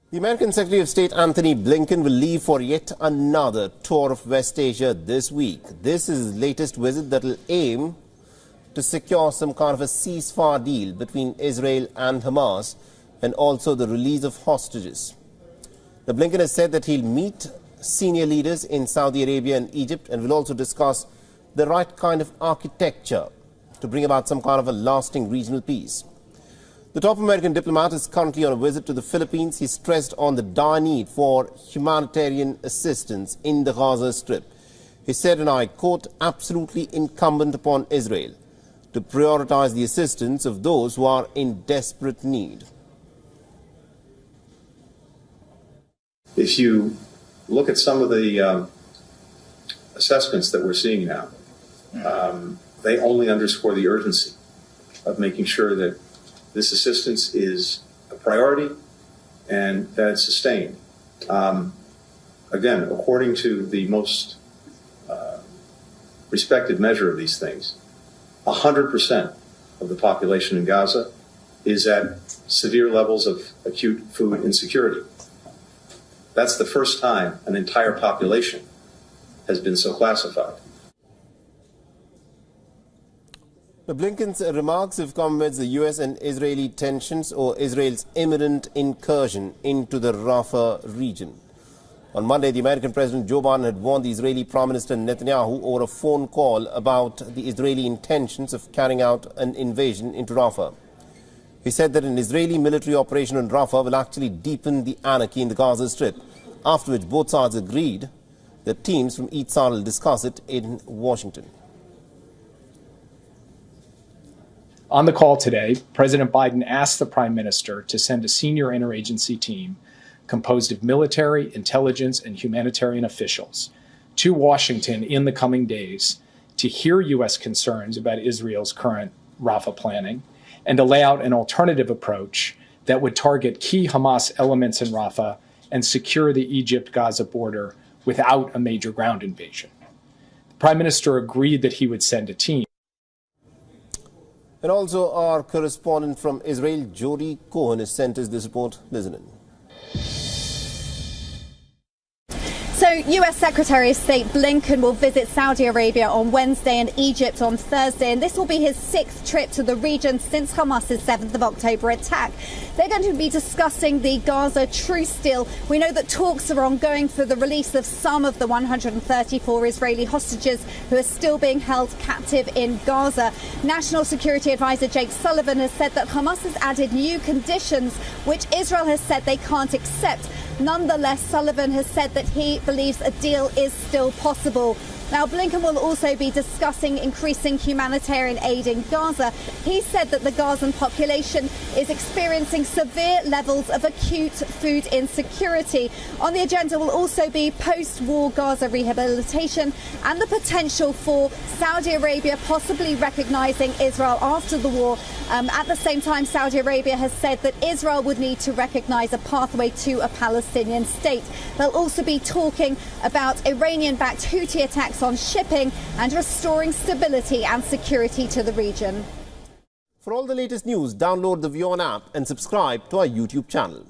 The American Secretary of State Antony Blinken will leave for yet another tour of West Asia this week. This is his latest visit that will aim to secure some kind of a ceasefire deal between Israel and Hamas and also the release of hostages. Now, Blinken has said that he'll meet senior leaders in Saudi Arabia and Egypt and will also discuss the right kind of architecture to bring about some kind of a lasting regional peace. The top American diplomat is currently on a visit to the Philippines. He stressed on the dire need for humanitarian assistance in the Gaza Strip. He said, and I quote, absolutely incumbent upon Israel to prioritize the assistance of those who are in desperate need. If you look at some of the assessments that we're seeing now, they only underscore the urgency of making sure that this assistance is a priority and that it's sustained. Again, according to the most respected measure of these things, 100% of the population in Gaza is at severe levels of acute food insecurity. That's the first time an entire population has been so classified. Blinken's remarks have come amidst the U.S. and Israeli tensions over Israel's imminent incursion into the Rafah region. On Monday, the American President Joe Biden had warned the Israeli Prime Minister Netanyahu over a phone call about the Israeli intentions of carrying out an invasion into Rafah. He said that an Israeli military operation in Rafah will actually deepen the anarchy in the Gaza Strip, after which both sides agreed that teams from each side will discuss it in Washington. On the call today, President Biden asked the Prime Minister to send a senior interagency team composed of military, intelligence, and humanitarian officials to Washington in the coming days to hear U.S. concerns about Israel's current Rafah planning and to lay out an alternative approach that would target key Hamas elements in Rafah and secure the Egypt-Gaza border without a major ground invasion. The Prime Minister agreed that he would send a team. And also our correspondent from Israel, Jody Cohen, has sent us this report. Listen in. So, U.S. Secretary of State Blinken will visit Saudi Arabia on Wednesday and Egypt on Thursday, and this will be his 6th trip to the region since Hamas's 7th of October attack. They're going to be discussing the Gaza truce deal. We know that talks are ongoing for the release of some of the 134 Israeli hostages who are still being held captive in Gaza. National Security Advisor Jake Sullivan has said that Hamas has added new conditions which Israel has said they can't accept. Nonetheless, Sullivan has said that he believes a deal is still possible. Now, Blinken will also be discussing increasing humanitarian aid in Gaza. He said that the Gazan population is experiencing severe levels of acute food insecurity. On the agenda will also be post-war Gaza rehabilitation and the potential for Saudi Arabia possibly recognizing Israel after the war. At the same time, Saudi Arabia has said that Israel would need to recognize a pathway to a Palestinian state. They'll also be talking about Iranian-backed Houthi attacks on shipping and restoring stability and security to the region. For all the latest news, download the WION app and subscribe to our YouTube channel.